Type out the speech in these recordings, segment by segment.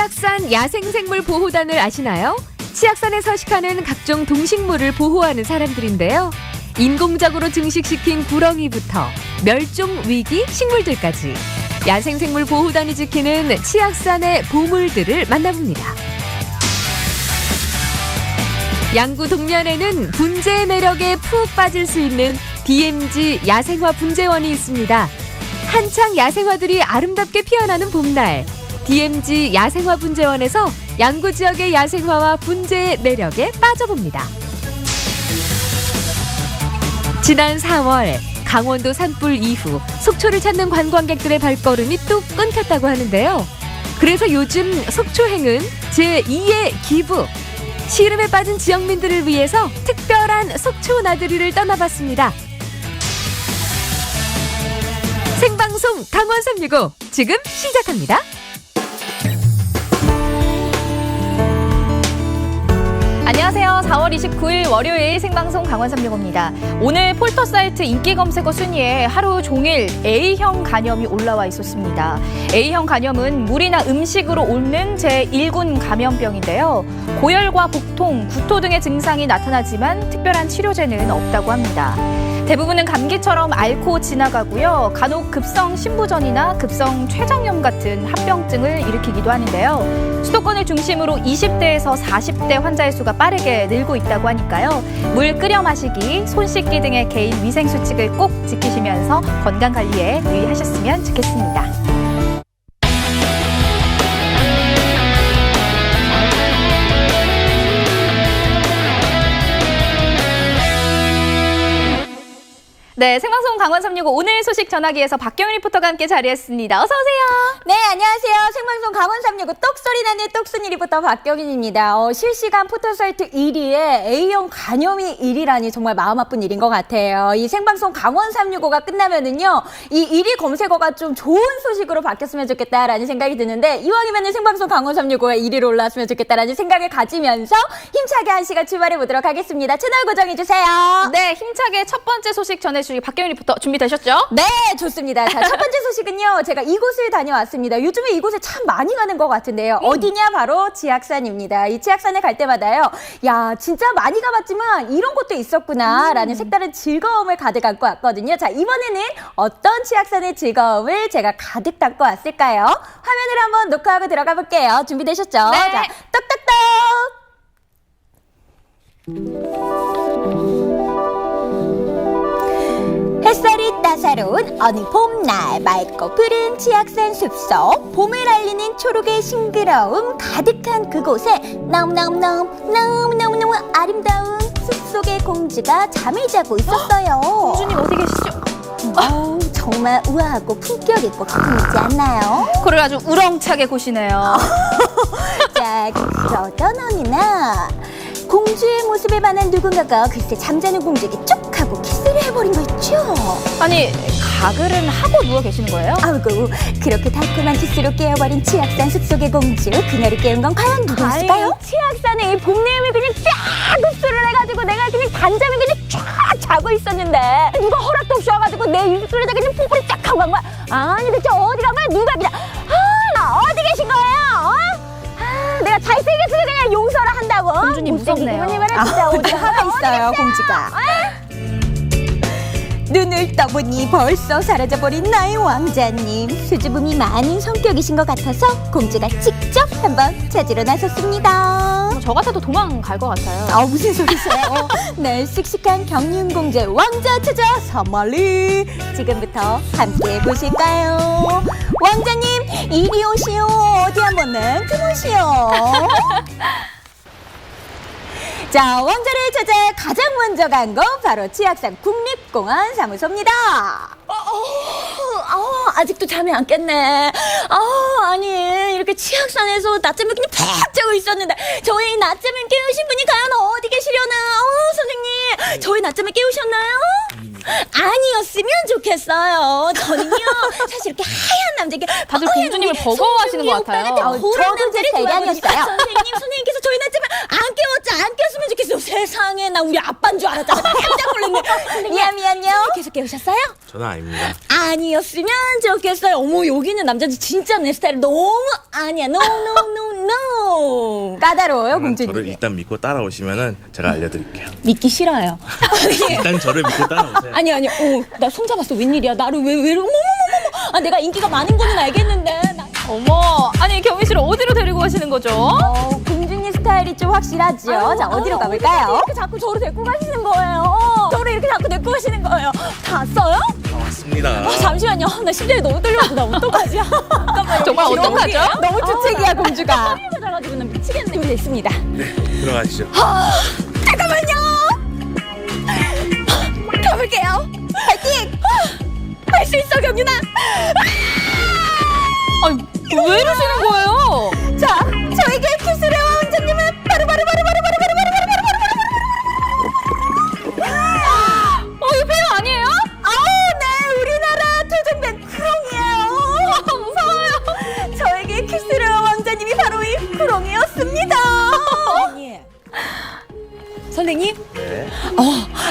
치악산 야생생물 보호단을 아시나요? 치악산에 서식하는 각종 동식물을 보호하는 사람들인데요. 인공적으로 증식시킨 구렁이부터 멸종위기 식물들까지 야생생물 보호단이 지키는 치악산의 보물들을 만나봅니다. 양구 동면에는 분재의 매력에 푹 빠질 수 있는 DMZ 야생화 분재원이 있습니다. 한창 야생화들이 아름답게 피어나는 봄날, DMZ 야생화 분재원에서 양구 지역의 야생화와 분재의 매력에 빠져봅니다. 지난 4월 강원도 산불 이후 속초를 찾는 관광객들의 발걸음이 뚝 끊겼다고 하는데요. 그래서 요즘 속초행은 제2의 기부, 시름에 빠진 지역민들을 위해서 특별한 속초 나들이를 떠나봤습니다. 생방송 강원 365 지금 시작합니다. 안녕하세요. 4월 29일 월요일 생방송 강원 365입니다. 오늘 폴터 사이트 인기 검색어 순위에 하루 종일 A형 간염이 올라와 있었습니다. A형 간염은 물이나 음식으로 옮는 제1군 감염병인데요. 고열과 복통, 구토 등의 증상이 나타나지만 특별한 치료제는 없다고 합니다. 대부분은 감기처럼 앓고 지나가고요. 간혹 급성 신부전이나 급성 췌장염 같은 합병증을 일으키기도 하는데요. 수도권을 중심으로 20대에서 40대 환자의 수가 빠르게 늘고 있다고 하니까요. 물 끓여 마시기, 손 씻기 등의 개인 위생 수칙을 꼭 지키시면서 건강 관리에 유의하셨으면 좋겠습니다. 네, 생방송 강원 365 오늘 소식 전하기에서 박경윤 리포터가 함께 자리했습니다. 어서 오세요. 네, 안녕하세요. 생방송 강원 365 똑소리 나는 똑순이 리포터 박경윤입니다. 실시간 포털사이트 1위에 A형 간염이 1위라니 정말 마음 아픈 일인 것 같아요. 이 생방송 강원 365가 끝나면은요, 이 1위 검색어가 좀 좋은 소식으로 바뀌었으면 좋겠다라는 생각이 드는데, 이왕이면은 생방송 강원 365가 1위로 올라왔으면 좋겠다라는 생각을 가지면서 힘차게 한 시간 출발해 보도록 하겠습니다. 채널 고정해주세요. 네, 힘차게 첫 번째 소식 전해주실 박경윤 리포터 준비되셨죠? 네, 좋습니다. 자, 첫 번째 소식은요. 제가 이곳을 다녀왔습니다. 요즘에 이곳에 참 많이 가는 것 같은데요. 어디냐? 바로 치악산입니다. 이 치악산에 갈 때마다요. 야, 진짜 많이 가봤지만 이런 곳도 있었구나라는 색다른 즐거움을 가득 안고 왔거든요. 자, 이번에는 어떤 치악산의 즐거움을 제가 가득 담고 왔을까요? 화면을 한번 녹화하고 들어가 볼게요. 준비되셨죠? 네. 자, 떡떡떡! 햇살이 따사로운 어느 봄날, 맑고 푸른 치악산 숲속, 봄을 알리는 초록의 싱그러움 가득한 그곳에 너무너무 아름다운 숲속의 공주가 잠을 자고 있었어요. 공주님 어디 계시죠? 정말 우아하고 품격 있고 기분이지 않나요? 코를 아주 우렁차게 고시네요. 자, 그러던 어느 날 공주의 모습에 반한 누군가가 글쎄 잠자는 공주에게 쭉 하고 키스를 해버린 거 있죠? 아니, 가글은 하고 누워 계시는 거예요? 아이고, 그렇게 달콤한 키스로 깨어버린 치악산 숲속의 공주, 그녀를 깨운 건 과연 누구였을까요? 치악산에 이 봄내음을 그냥 쫙 흡수를 해가지고 내가 그냥 단잠을 그냥 쫙 자고 있었는데 누가 허락도 없이 와가지고 내 입술에다 그냥 뽀뽀를 쫙 하고 간 거야. 아니 대체 어디 간 거야? 누가 그냥 나 어디 계신 거예요? 내가 잘생겼으면 그냥 용서를 한다고. 공주님 무섭네요. 진짜 어디 화가 있어요, 공주가. 눈을 떠보니 벌써 사라져버린 나의 왕자님. 수줍음이 많은 성격이신 것 같아서 공주가 직접 한번 찾으러 나섰습니다. 저 같아도 도망갈 것 같아요. 무슨 소리세요? 네, 씩씩한 경륜공주의 왕자 찾아 사말리. 지금부터 함께 보실까요? 왕자님, 이리 오시오. 어디 한번 냉큼 오시오. 자, 왕자를 찾아 가장 먼저 간 건 바로 치악산 국립공원 사무소입니다. 아직도 잠이 안 깼네. 아니, 이렇게 치악산에서 낮잠을 그냥 푹 자고 있었는데 저희 낮잠을 깨우신 분이 과연 어디 계시려나? 선생님, 저희 낮잠을 깨우셨나요? 아니었으면 좋겠어요. 저는요, 사실 이렇게 하얀 남자, 다들 공주님을 버거워하시는 것 같아요. 저도 제 대량이었어요. 선생님께서 저희 깨우긴 했지만 안 깨웠으면 좋겠어. 세상에 나 우리 아빠인 줄 알았잖아. 깜짝 놀랐네. 미안요. 계속 깨우셨어요? 저는 아닙니다. 아니었으면 좋겠어요. 어머 여기는 남자들 진짜 내 스타일 너무 아니야. No. 까다로워요 저를 공주님. 일단 믿고 따라오시면은 제가 알려드릴게요. 믿기 싫어요. 일단 저를 믿고 따라오세요. 아니 나 손잡았어. 웬일이야? 나를 왜 어머머머머. 아 내가 인기가 많은 거는 알겠는데. 어머, 아니 경희 씨를 어디로 데리고 가시는 거죠? 공주님 스타일이 좀 확실하죠. 자 어디로 가볼까요? 이렇게 자꾸 저를 데리고 가시는 거예요. 저를 이렇게 자꾸 데리고 가시는 거예요. 다 왔어요? 다 왔습니다. 잠시만요. 나 심장이 너무 떨려서 나 어떡하지? 잠깐만요. 정말 어떡하죠? 너무 주책이야 공주가. 가지고 나 미치겠네. 준비됐습니다. 네, 들어가시죠. 잠깐만요. 가볼게요. 파이팅! 할 수 있어 경윤아. 아니, 왜 이러시는 거예요? 자, 저에게 키스를 원장님은 바로. 이거 배우 아니에요? 네, 우리나라 토종된 쿠롱이에요. 무서워요. 저에게 키스를 왕자님이 바로 이 쿠롱이었습니다. 선생님? 네.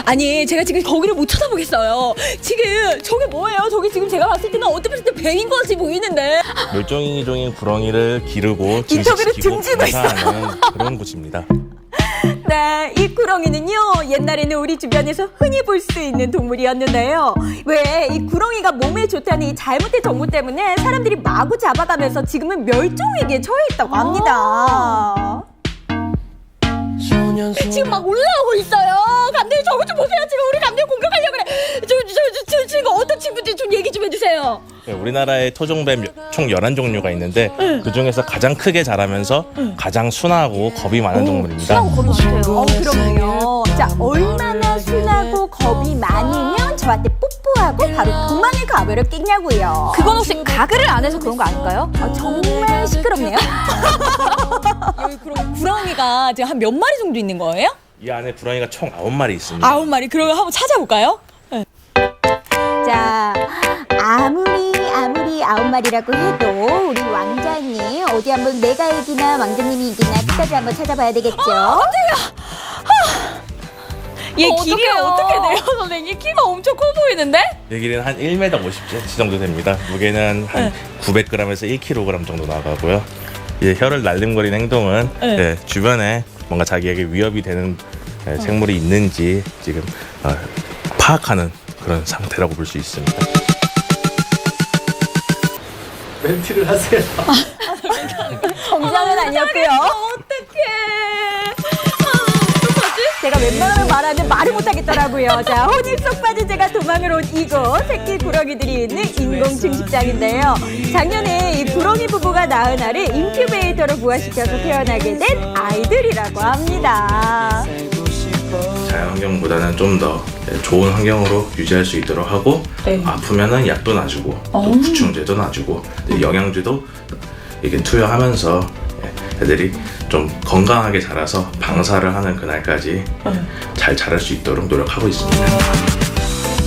아니 제가 지금 거기를 못 쳐다보겠어요. 지금 저게 뭐예요? 저게 지금 제가 봤을 때는 어떻게 봤을 때 뱀인 것 같이 보이는데. 멸종위기종인 구렁이를 기르고 인터뷰를 증식시키고 등지고 있어요. 방사하는 그런 곳입니다. 네, 이 구렁이는요 옛날에는 우리 주변에서 흔히 볼 수 있는 동물이었는데요. 왜 이 구렁이가 몸에 좋다는 이 잘못된 정보 때문에 사람들이 마구 잡아가면서 지금은 멸종위기에 처해 있다고 합니다. 지금 막 올라오고 있어요. 감독님 저거 좀 보세요. 지금 우리 감독님 공격하려고 그래. 저 친구 어떤 친구인지 좀 얘기 좀 해주세요. 네, 우리나라에 토종뱀 총 11종류가 있는데 그 중에서 가장 크게 자라면서 가장 순하고 겁이 많은 동물입니다. 그럼요. 자, 얼마나 순하고 겁이 많으면 저한테 뽀뽀하고 바로 도망을 가버려 끼냐고요. 그건 혹시 가글을 안 해서 그런 거 아닌가요? 정말 시끄럽네요. 여기 그럼 구렁이가 지금 한 몇 마리 정도 있는 거예요? 이 안에 구렁이가 총 9마리 있습니다. 9마리. 그러면 한번 찾아볼까요? 네. 자, 아무리 9마리라고 해도 우리 왕자님 어디 한번 내가 이기나 왕자님이 이기나 끝까지 한번 찾아봐야 되겠죠? 얘 길이가 어떻게 돼요, 선생님? 키가 엄청 커 보이는데? 이 길이는 한 1m 50cm 정도 됩니다. 무게는 한 900g에서 1kg 정도 나가고요. 이제 혀를 날름거리는 행동은 주변에 뭔가 자기에게 위협이 되는 생물이 있는지 지금 파악하는 그런 상태라고 볼 수 있습니다. 멘트를 하세요. 정상은 아니었고요. 제가 웬만하면 말하는데 말을 못하겠더라고요. 자, 혼이 쏙 빠진 제가 도망을 온 이곳 새끼 구렁이들이 있는 인공 증식장인데요. 작년에 이 구렁이 부부가 낳은 알을 인큐베이터로 부화시켜서 태어나게 된 아이들이라고 합니다. 자연환경보다는 좀 더 좋은 환경으로 유지할 수 있도록 하고 아프면은 약도 놔주고 또 구충제도 놔주고 영양제도 이렇게 투여하면서 애들이 좀 건강하게 자라서 방사를 하는 그날까지 잘 자랄 수 있도록 노력하고 있습니다.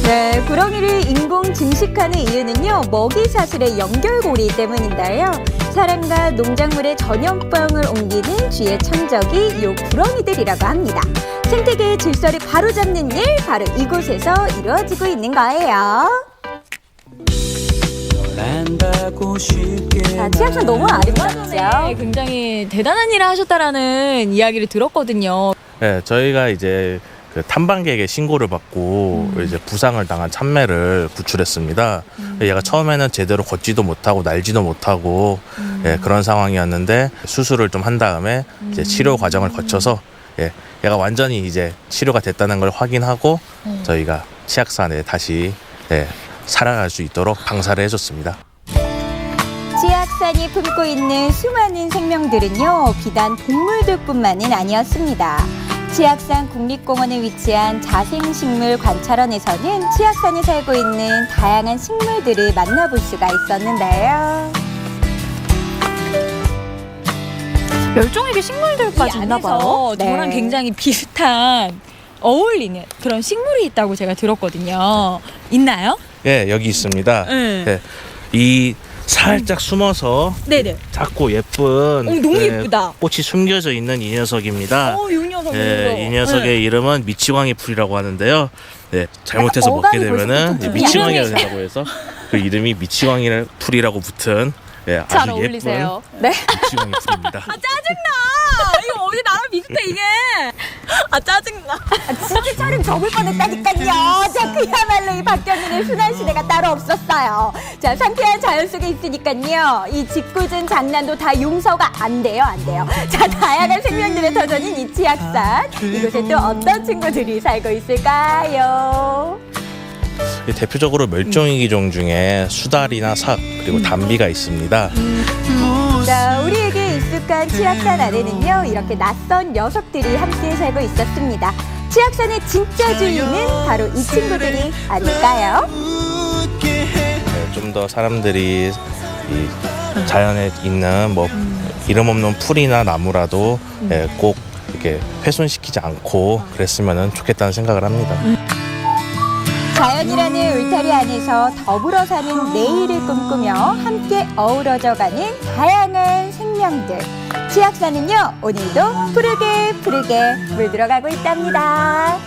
네, 구렁이를 인공 증식하는 이유는요, 먹이 사슬의 연결고리 때문인데요. 사람과 농작물의 전염병을 옮기는 쥐의 천적이 요 구렁이들이라고 합니다. 생태계의 질서를 바로잡는 일, 바로 이곳에서 이루어지고 있는 거예요. 자, 치약산 너무 아름답죠? 굉장히 대단한 일을 하셨다라는 이야기를 들었거든요. 네, 저희가 이제 그 탐방객의 신고를 받고 이제 부상을 당한 참매를 구출했습니다. 얘가 처음에는 제대로 걷지도 못하고 날지도 못하고 그런 상황이었는데 수술을 좀 한 다음에 이제 치료 과정을 거쳐서 얘가 완전히 이제 치료가 됐다는 걸 확인하고 저희가 치악산에 다시 살아갈 수 있도록 방사를 해줬습니다. 치악산이 품고 있는 수많은 생명들은요, 비단 동물들뿐만은 아니었습니다. 치악산 국립공원에 위치한 자생식물 관찰원에서는 치악산에 살고 있는 다양한 식물들을 만나볼 수가 있었는데요. 멸종위기 식물들까지 있나 봐요. 네. 저랑 굉장히 비슷한 어울리는 그런 식물이 있다고 제가 들었거든요. 있나요? 여기 있습니다. 네. 이 살짝 숨어서 네네. 작고 예쁜 너무 예쁘다. 꽃이 숨겨져 있는 이 녀석입니다. 이 녀석. 이 녀석의 이름은 미치광이 풀이라고 하는데요. 네, 잘못해서 약간 먹게 어감이 되면은 벌써부터 미치광이가 이름이- 된다고 해서 그 이름이 미치광이 풀이라고 붙은 잘 아주 어울리세요. 네. 예쁜 미치광이 풀입니다. 이거 어디 나랑 비슷해 이게. 짜증나. 진짜 차림 접을 뻔했다니까요. 자, 그야말로 이 박경민의 순환 시대가 따로 없었어요. 자, 상쾌한 자연 속에 있으니까요. 이 짓궂은 장난도 다 용서가 안 돼요. 자, 다양한 생명들의 터전인 이 치악산. 이곳에 또 어떤 친구들이 살고 있을까요? 대표적으로 멸종위기종 중에 수달이나 삭 그리고 담비가 있습니다. 자, 우리에게 익숙한 치악산 안에는요, 이렇게 낯선 녀석들이 함께 살고 있었습니다. 치악산의 진짜 주인은 바로 이 친구들이 아닐까요? 좀 더 사람들이 이 자연에 있는 뭐 이름 없는 풀이나 나무라도 꼭 이렇게 훼손시키지 않고 그랬으면 좋겠다는 생각을 합니다. 자연이라는 울타리 안에서 더불어 사는 내일을 꿈꾸며 함께 어우러져가는 다양한 생명들. 치악산은요, 오늘도 푸르게 물들어가고 있답니다.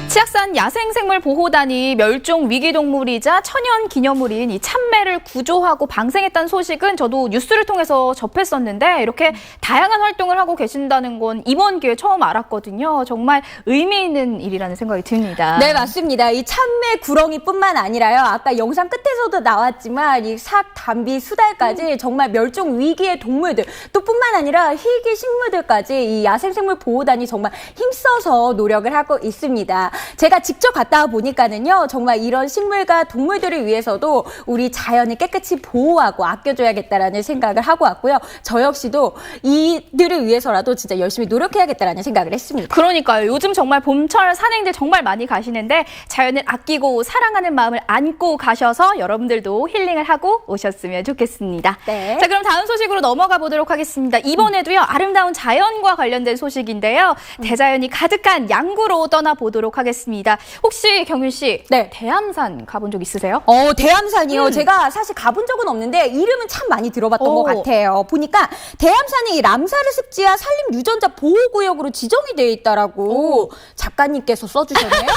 치악산 야생생물보호단이 멸종위기동물이자 천연기념물인 이 참매를 구조하고 방생했다는 소식은 저도 뉴스를 통해서 접했었는데 이렇게 다양한 활동을 하고 계신다는 건 이번 기회에 처음 알았거든요. 정말 의미 있는 일이라는 생각이 듭니다. 네, 맞습니다. 이 참매 구렁이뿐만 아니라요. 아까 영상 끝에서도 나왔지만 이 삭, 담비, 수달까지 정말 멸종 위기의 동물들 또 뿐만 아니라 희귀 식물들까지 이 야생생물 보호단이 정말 힘써서 노력을 하고 있습니다. 제가 직접 갔다 보니까는요, 정말 이런 식물과 동물들을 위해서도 우리 자연을 깨끗이 보호하고 아껴줘야겠다라는 생각을 하고 왔고요. 저 역시도 이들을 위해서라도 진짜 열심히 노력해야겠다라는 생각을 했습니다. 그러니까요. 요즘 정말 봄철 산행들 정말 많이 가시는데 자연을 아끼고 사랑하는 마음을 안고 가셔서 여러분들도 힐링을 하고 오셨으면 좋겠습니다. 네. 자, 그럼 다음 소식으로 넘어가 보도록 하겠습니다. 이번에도요, 아름다운 자연과 관련된 소식인데요. 대자연이 가득한 양구로 떠나보도록 하겠습니다. 혹시 경윤 씨, 네. 대암산 가본 적 있으세요? 대암산이요. 제가 사실 가본 적은 없는데 이름은 참 많이 들어봤던 것 같아요. 보니까 대암산이 람사르 습지와 산림 유전자 보호구역으로 지정이 되어 있다라고 작가님께서 써주셨네요.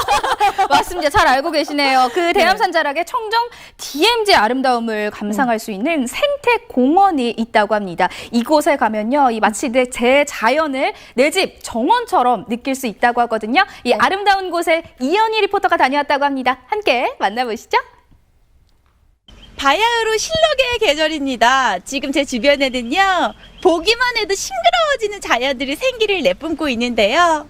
맞습니다. 잘 알고 계시네요. 그 대암산 자락에 청정 DMZ 아름다움을 감상할 수 있는 생태공원이 있다고 합니다. 이곳에 가면요, 이 마치 제 자연을 내 집 정원처럼 느낄 수 있다고 하거든요. 이 아름다운 곳에 이현희 리포터가 다녀왔다고 합니다. 함께 만나보시죠. 바야흐로 실록의 계절입니다. 지금 제 주변에는요, 보기만 해도 싱그러워지는 자연들이 생기를 내뿜고 있는데요.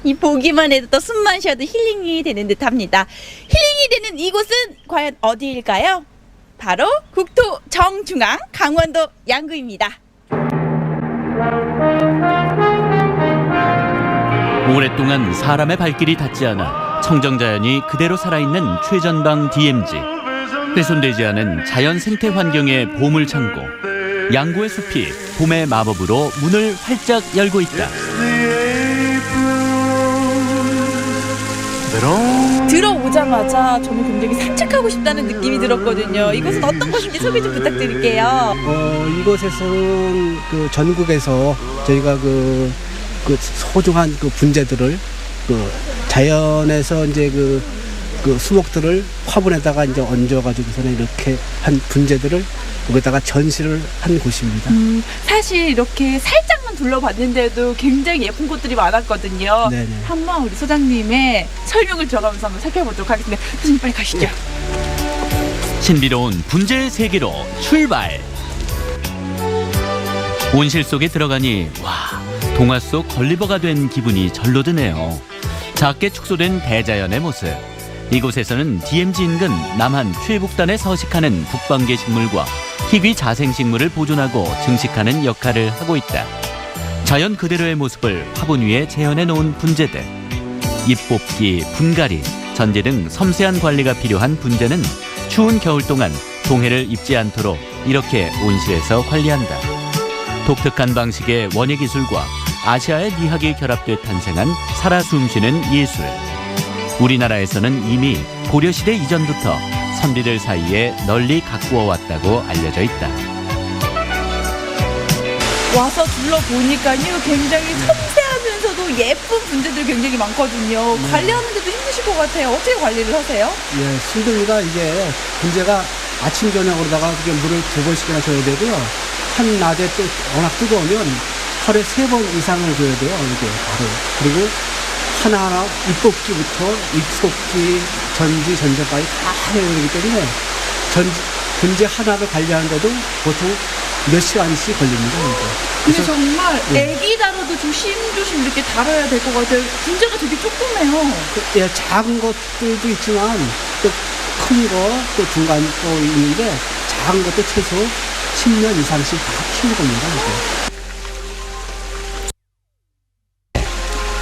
이 보기만 해도 또 숨만 쉬어도 힐링이 되는 듯합니다. 힐링이 되는 이곳은 과연 어디일까요? 바로 국토 정중앙 강원도 양구입니다. 오랫동안 사람의 발길이 닿지 않아 청정자연이 그대로 살아있는 최전방 DMZ. 훼손되지 않은 자연 생태 환경의 보물창고. 양구의 숲이 봄의 마법으로 문을 활짝 열고 있다. 들어오자마자 저는 굉장히 산책하고 싶다는 느낌이 들었거든요. 이곳은 어떤 곳인지 소개 좀 부탁드릴게요. 이곳에서는 그 전국에서 저희가 그 소중한 그 분재들을 그 자연에서 이제 그 수목들을 화분에다가 이제 얹어가지고서는 이렇게 한 분재들을 여기다가 전시를 한 곳입니다. 사실 이렇게 살짝만 둘러봤는데도 굉장히 예쁜 곳들이 많았거든요. 네네. 한번 우리 소장님의 설명을 들어가면서 한번 살펴보도록 하겠습니다. 소장님 빨리 가시죠. 신비로운 분재의 세계로 출발. 온실 속에 들어가니 와, 동화 속 걸리버가 된 기분이 절로 드네요. 작게 축소된 대자연의 모습. 이곳에서는 DMZ 인근 남한 최북단에 서식하는 북방계 식물과 희귀 자생식물을 보존하고 증식하는 역할을 하고 있다. 자연 그대로의 모습을 화분 위에 재현해 놓은 분재들. 잎 뽑기, 분갈이, 전제 등 섬세한 관리가 필요한 분재는 추운 겨울 동안 동해를 입지 않도록 이렇게 온실에서 관리한다. 독특한 방식의 원예 기술과 아시아의 미학이 결합돼 탄생한 살아 숨쉬는 예술. 우리나라에서는 이미 고려시대 이전부터 선비들 사이에 널리 가꾸어 왔다고 알려져 있다. 와서 둘러보니까요, 굉장히 섬세하면서도 예쁜 분재들 굉장히 많거든요. 관리하는데도 힘드실 것 같아요. 어떻게 관리를 하세요? 예, 힘듭니다. 이게 문제가 아침 저녁으로다가 이게 물을 2번씩이나 줘야 되고요. 한낮에 또 워낙 뜨거우면 하루에 3번 이상을 줘야 돼요. 이게 바로. 그리고 하나하나 입뽑기부터 입속기, 전지, 전자까지 다 해야 되기 때문에 분재 하나를 관리하는데도 보통 몇 시간씩 걸립니다. 근데 정말 애기 다뤄도 조심조심 이렇게 다뤄야 될 것 같아요. 분재가 되게 조그매요. 예, 작은 것들도 있지만 또 큰 거, 또 중간 거 있는데 작은 것도 최소 10년 이상씩 다 키운 겁니다. 이게.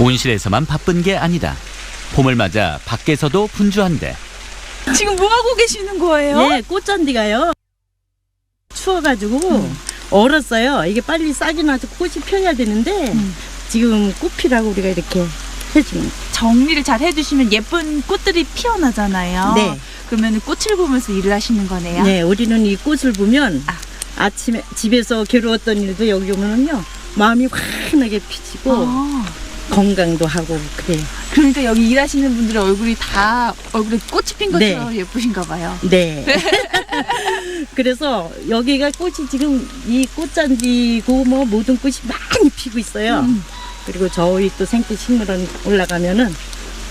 온실에서만 바쁜 게 아니다. 봄을 맞아 밖에서도 분주한데 지금 뭐 하고 계시는 거예요? 예, 꽃잔디가요. 추워가지고 얼었어요. 이게 빨리 싹이 나서 꽃이 펴야 되는데 지금 꽃피라고 우리가 이렇게 해주는. 정리를 잘 해주시면 예쁜 꽃들이 피어나잖아요. 네. 그러면 꽃을 보면서 일을 하시는 거네요. 네, 우리는 이 꽃을 보면 아침에 집에서 괴로웠던 일도 여기 오면은요 마음이 환하게 피치고 건강도 하고 그래요. 그러니까 여기 일하시는 분들의 얼굴이 다 얼굴에 꽃이 핀 것처럼 예쁘신가 봐요. 네. 그래서 여기가 꽃이 지금 이 꽃잔디고 뭐 모든 꽃이 많이 피고 있어요. 그리고 저희 또 생태 식물원 올라가면은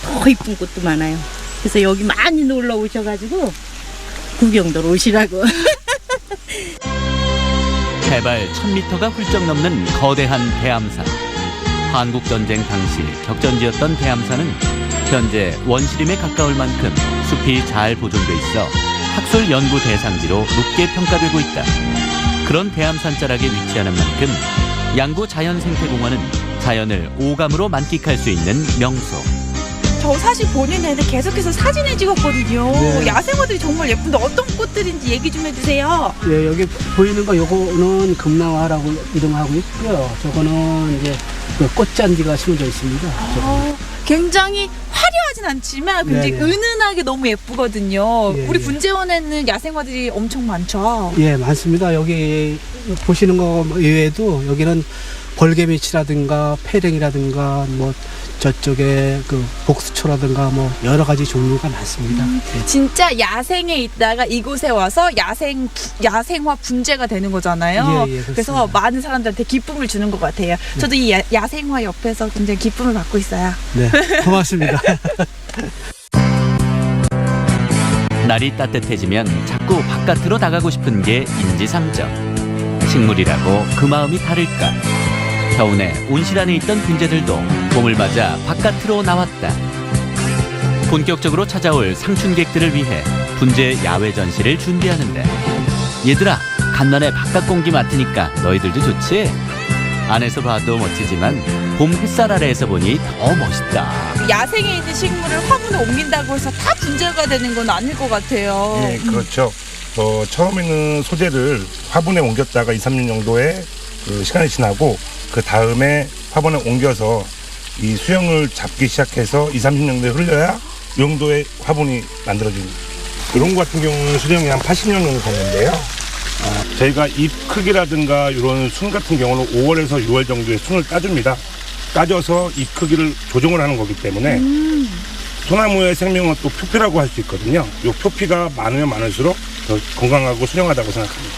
더 이쁜 꽃도 많아요. 그래서 여기 많이 놀러 오셔가지고 구경도 오시라고. 해발 1000m가 훌쩍 넘는 거대한 대암산. 한국전쟁 당시 격전지였던 대암산은 현재 원시림에 가까울 만큼 숲이 잘 보존돼 있어 학술 연구 대상지로 높게 평가되고 있다. 그런 대암산 자락에 위치하는 만큼 양구 자연생태공원은 자연을 오감으로 만끽할 수 있는 명소. 저 사실 보는 내내 계속해서 사진을 찍었거든요. 네. 야생화들이 정말 예쁜데 어떤 꽃들인지 얘기 좀 해주세요. 예, 여기 보이는 거 요거는 금나화라고 이름하고 있고요. 저거는 이제 그 꽃잔디가 심어져 있습니다. 굉장히 화려하진 않지만 굉장히 네네. 은은하게 너무 예쁘거든요. 예, 우리 예. 분재원에는 야생화들이 엄청 많죠. 예, 많습니다. 여기 보시는 거 외에도 여기는 벌개미치라든가 페랭이라든가 뭐 저쪽에 그 복수초라든가 뭐 여러 가지 종류가 많습니다. 예. 진짜 야생에 있다가 이곳에 와서 야생화 분재가 되는 거잖아요. 예, 예, 그렇습니다. 그래서 많은 사람들한테 기쁨을 주는 것 같아요. 저도 이 야생화 옆에서 굉장히 기쁨을 받고 있어요. 네, 고맙습니다. 날이 따뜻해지면 자꾸 바깥으로 나가고 싶은 게 인지상정. 식물이라고 그 마음이 다를까. 겨우내 온실 안에 있던 분재들도 봄을 맞아 바깥으로 나왔다. 본격적으로 찾아올 상춘객들을 위해 분재 야외 전시를 준비하는데, 얘들아, 간만에 바깥 공기 맡으니까 너희들도 좋지? 안에서 봐도 멋지지만 봄 햇살 아래에서 보니 더 멋있다. 야생에 있는 식물을 화분에 옮긴다고 해서 다 분재가 되는 건 아닐 것 같아요. 예, 그렇죠. 처음에는 소재를 화분에 옮겼다가 2, 3년 정도의 그 시간이 지나고 그 다음에 화분에 옮겨서 이 수영을 잡기 시작해서 2, 30년 정도 흘려야 이 정도의 화분이 만들어집니다. 이런 거 같은 경우는 수령이 한 80년 정도 됐는데요. 저희가 잎 크기라든가 이런 순 같은 경우는 5월에서 6월 정도의 순을 따줍니다. 따져서 잎 크기를 조정을 하는 거기 때문에 소나무의 생명은 또 표피라고 할 수 있거든요. 이 표피가 많으면 많을수록 더 건강하고 수령하다고 생각합니다.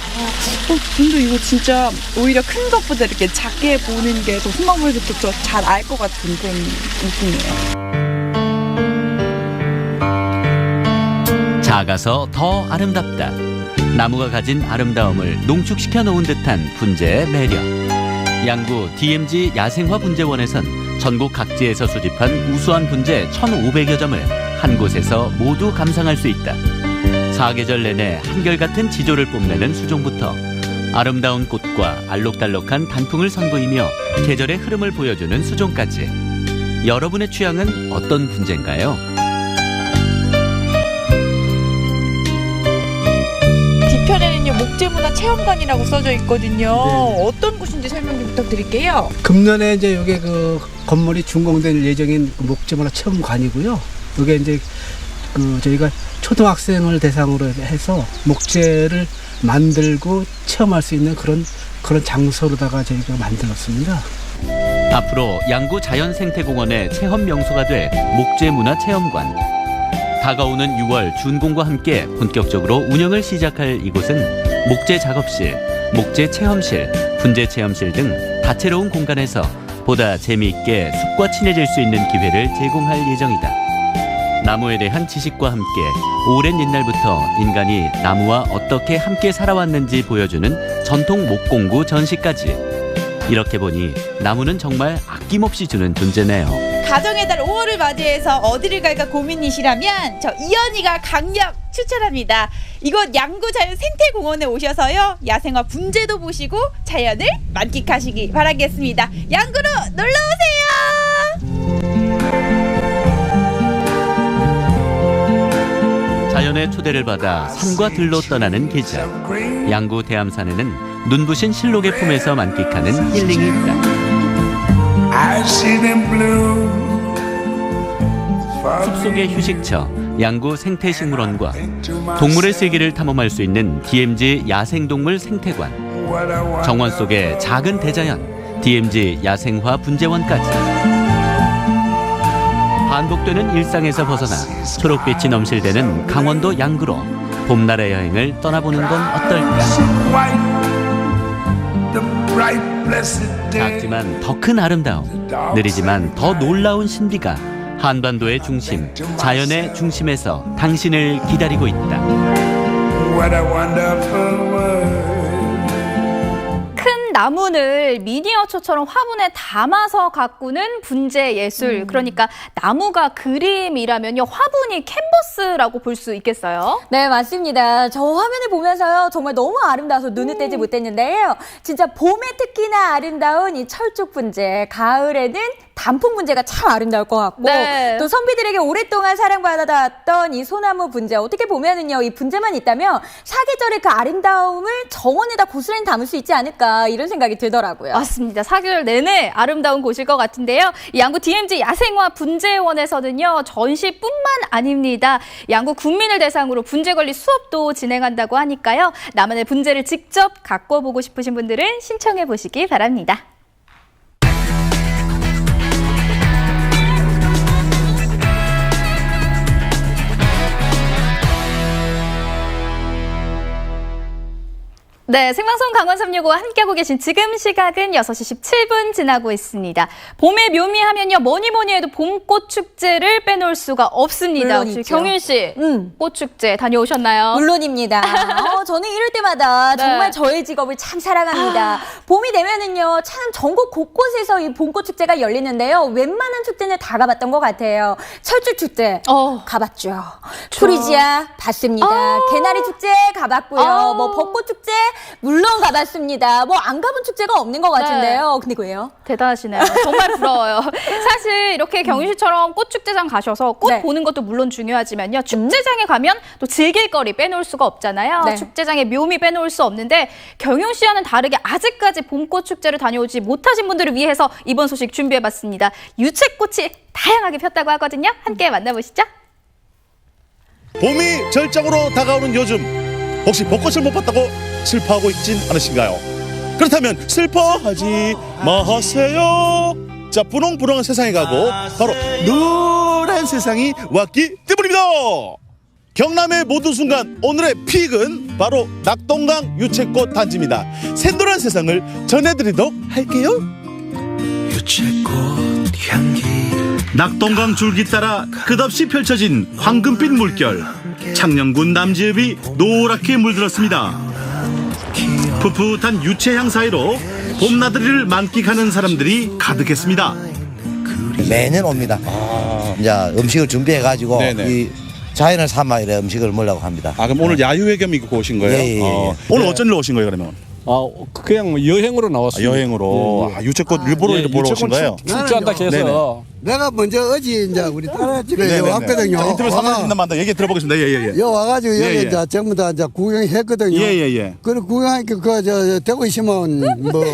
근데 이거 진짜 오히려 큰 것보다 이렇게 작게 보는 게 더 소나무에서 더 잘 알 것 같은 그런 느낌이에요. 작아서 더 아름답다. 나무가 가진 아름다움을 농축시켜 놓은 듯한 분재의 매력. 양구 DMG 야생화 분재원에선 전국 각지에서 수집한 우수한 분재 1,500여 점을 한 곳에서 모두 감상할 수 있다. 사계절 내내 한결같은 지조를 뽐내는 수종부터 아름다운 꽃과 알록달록한 단풍을 선보이며 계절의 흐름을 보여주는 수종까지. 여러분의 취향은 어떤 분재인가요? 뒤편에는요 목재문화 체험관이라고 써져 있거든요. 네. 어떤 곳인지 설명 좀 부탁드릴게요. 금년에 이제 여기 그 건물이 준공될 예정인 그 목재문화 체험관이고요. 이게 이제 저희가 초등학생을 대상으로 해서 목재를 만들고 체험할 수 있는 그런 장소로다가 저희가 만들었습니다. 앞으로 양구 자연생태공원의 체험 명소가 될 목재문화체험관. 다가오는 6월 준공과 함께 본격적으로 운영을 시작할 이곳은 목재 작업실, 목재 체험실, 분재 체험실 등 다채로운 공간에서 보다 재미있게 숲과 친해질 수 있는 기회를 제공할 예정이다. 나무에 대한 지식과 함께 오랜 옛날부터 인간이 나무와 어떻게 함께 살아왔는지 보여주는 전통 목공구 전시까지. 이렇게 보니 나무는 정말 아낌없이 주는 존재네요. 가정의 달 5월을 맞이해서 어디를 갈까 고민이시라면 저 이현이가 강력 추천합니다. 이곳 양구 자연생태공원에 오셔서요, 야생화 분재도 보시고 자연을 만끽하시기 바라겠습니다. 양구로 놀러오세요. 자연의 초대를 받아 산과 들로 떠나는 계절. 양구 대암산에는 눈부신 실록의 품에서 만끽하는 힐링이 있다. 숲속의 휴식처 양구 생태식물원과 동물의 세계를 탐험할 수 있는 DMZ 야생동물 생태관, 정원 속의 작은 대자연 DMZ 야생화 분재원까지. 반복되는 일상에서 벗어나 초록빛이 넘실대는 강원도 양구로 봄날의 여행을 떠나보는 건 어떨까? 작지만 더 큰 아름다움, 느리지만 더 놀라운 신비가 한반도의 중심, 자연의 중심에서 당신을 기다리고 있다. 큰 나무를 미니어처처럼 화분에 담아서 가꾸는 분재 예술. 그러니까 나무가 그림이라면요, 화분이 캔버스라고 볼 수 있겠어요? 네, 맞습니다. 저 화면을 보면서요, 정말 너무 아름다워서 눈을 떼지 못했는데요. 진짜 봄에 특히나 아름다운 이 철쭉 분재, 가을에는 단풍 분재가 참 아름다울 것 같고, 네. 또 선비들에게 오랫동안 사랑받아왔던 이 소나무 분재, 어떻게 보면은요, 이 분재만 있다면 사계절의 그 아름다움을 정원에다 고스란히 담을 수 있지 않을까, 이런 생각이 들더라고요. 맞습니다. 사계절 내내 아름다운 곳일 것 같은데요. 이 양구 DMZ 야생화 분재원에서는요, 전시뿐만 아닙니다. 양구 국민을 대상으로 분재 관리 수업도 진행한다고 하니까요. 나만의 분재를 직접 가꿔보고 싶으신 분들은 신청해 보시기 바랍니다. 네, 생방송 강원 365와 함께하고 계신 지금 시각은 6시 17분 지나고 있습니다. 봄의 묘미 하면요, 뭐니 해도 봄꽃 축제를 빼놓을 수가 없습니다. 혹시 경윤 씨, 꽃 축제 다녀오셨나요? 물론입니다. 저는 이럴 때마다 네. 정말 저의 직업을 참 사랑합니다. 봄이 되면은요, 참 전국 곳곳에서 이 봄꽃 축제가 열리는데요. 웬만한 축제는 다 가봤던 것 같아요. 철쭉 축제 가봤죠. 프리지아 봤습니다. 개나리 축제 가봤고요. 뭐 벚꽃 축제 물론 가봤습니다. 뭐 안 가본 축제가 없는 것 같은데요. 근데 왜요? 대단하시네요. 정말 부러워요. 사실 이렇게 경윤 씨처럼 꽃축제장 가셔서 꽃 보는 것도 물론 중요하지만요. 축제장에 가면 또 즐길 거리 빼놓을 수가 없잖아요. 네. 축제장의 묘미 빼놓을 수 없는데 경윤 씨와는 다르게 아직까지 봄꽃 축제를 다녀오지 못하신 분들을 위해서 이번 소식 준비해봤습니다. 유채꽃이 다양하게 폈다고 하거든요. 함께 만나보시죠. 봄이 절정으로 다가오는 요즘, 혹시 벚꽃을 못 봤다고 슬퍼하고 있진 않으신가요? 그렇다면 슬퍼하지 마세요. 자, 분홍분홍한 세상에 가고 바로 노란 세상이 왔기 때문입니다. 경남의 모든 순간, 오늘의 픽은 바로 낙동강 유채꽃 단지입니다. 샛노란 세상을 전해드리도록 할게요. 유채꽃 향기, 낙동강 줄기 따라 끝없이 펼쳐진 황금빛 물결, 창녕군 남지읍이 노랗게 물들었습니다. 풋풋한 유채향 사이로 봄나들이를 만끽하는 사람들이 가득했습니다. 매년 옵니다. 이제 음식을 준비해가지고 이 자연을 삼아 이래 음식을 먹으려고 합니다. 그럼 오늘 야유회 겸 이거 오신 거예요? 예. 오늘 어쩐 일로 오신 거예요, 그러면? 그냥 뭐 여행으로 나왔습니다. 여행으로. 예, 예. 유채꽃 일부러 이렇게 보러 오신 거예요? 출전한다 해서. 내가 먼저 어제 이제 우리 딸집에 왔거든요. 인터뷰 상담한다 얘기 들어보겠습니다. 예예예. 여 와가지고 예, 여기 예. 이제 전부 다 이제 구경했거든요. 예예예. 그래 구경하니까 그저 되고 있으면 뭐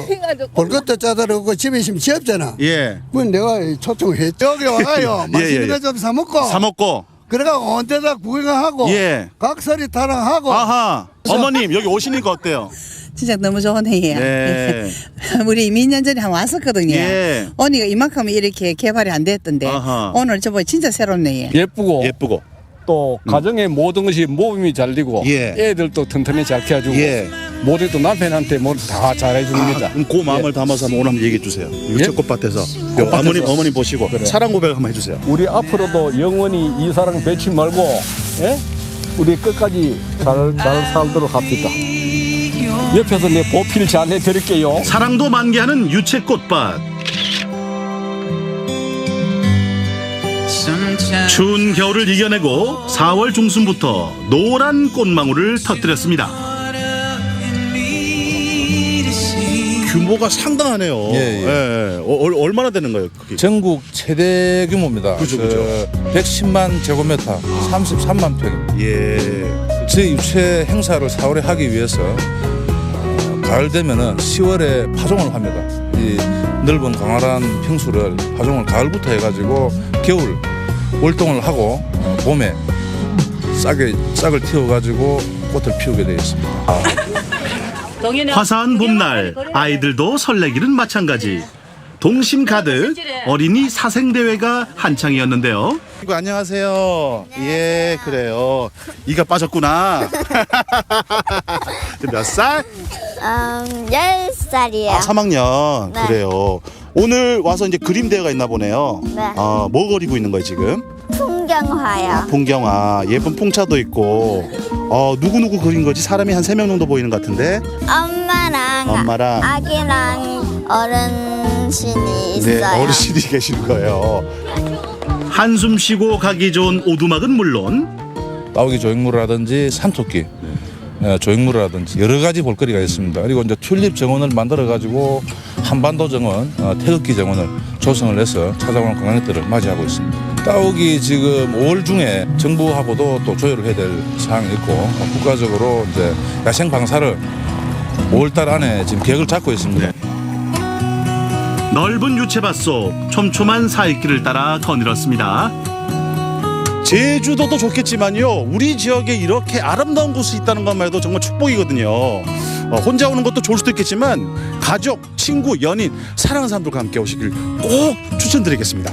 볼 것도 짜다르고 집에 있으면 지없잖아. 예. 그건 내가 초청했죠. 여기 와가요. 맛있는 거 좀 사 먹고. 사 먹고. 그래가 온데다 구경하고. 예. 각설이 타령하고. 아하. 어머님 여기 오시니까 어때요? 진짜 너무 좋네요. 네. 우리 몇 년 전에 한번 왔었거든요. 예. 언니가 이만큼 이렇게 개발이 안 됐던데 아하. 오늘 저번에 진짜 새롭네요. 예쁘고 또 가정의 모든 것이 모범이 잘 되고 애들도 튼튼히 잘 키워주고 모두 또 남편한테 뭐 다 잘해줍니다. 그럼 그 마음을 담아서 오늘 한번 얘기해 주세요. 유채꽃밭에서 어머님 보시고 사랑 고백 한번 해주세요. 우리 앞으로도 영원히 이 사랑 배치 말고 우리 끝까지 잘 살도록 합시다. 옆에서 내 보필 잘 해드릴게요. 사랑도 만개하는 유채꽃밭. 추운 겨울을 이겨내고 4월 중순부터 노란 꽃망울을 터뜨렸습니다. 규모가 상당하네요. 예. 얼마나 되는 거예요? 그게? 전국 최대 규모입니다. 그죠. 110만 제곱미터, 33만 평. 예. 저희 유채 행사를 4월에 하기 위해서 가을 되면은 10월에 파종을 합니다. 이 넓은 광활한 평수를 파종을 가을부터 해가지고 겨울 월동을 하고 봄에 싹을 틔워가지고 꽃을 피우게 되어 있습니다. 화사한 봄날 아이들도 설레기는 마찬가지. 동심 가득 어린이 사생대회가 한창이었는데요. 안녕하세요. 예, 그래요. 이가 빠졌구나. 몇 살? 10살이에요. 아, 3학년. 네. 그래요. 오늘 와서 이제 그림 대회가 있나 보네요. 네. 뭐 그리고 있는 거예요, 지금? 풍경화요. 풍경화. 예쁜 풍차도 있고. 누구 그린 거지? 사람이 한 3명 정도 보이는 것 같은데. 엄마랑 아기랑 어른신이 있어요. 네, 어르신이 계실 거예요. 한숨 쉬고 가기 좋은 오두막은 물론 따오기 조형물이라든지 산토끼 조형물이라든지 여러 가지 볼거리가 있습니다. 그리고 이제 튤립 정원을 만들어 가지고 한반도 정원, 태극기 정원을 조성을 해서 찾아오는 관광객들을 맞이하고 있습니다. 따오기 지금 5월 중에 정부하고도 또 조율을 해야 될 사항이 있고 국가적으로 이제 야생 방사를 5월달 안에 지금 계획을 잡고 있습니다. 넓은 유채밭 속 촘촘한 사이길을 따라 거닐었습니다. 제주도도 좋겠지만요, 우리 지역에 이렇게 아름다운 곳이 있다는 것만 해도 정말 축복이거든요. 혼자 오는 것도 좋을 수도 있겠지만 가족, 친구, 연인, 사랑하는 사람들과 함께 오시길 꼭 추천드리겠습니다.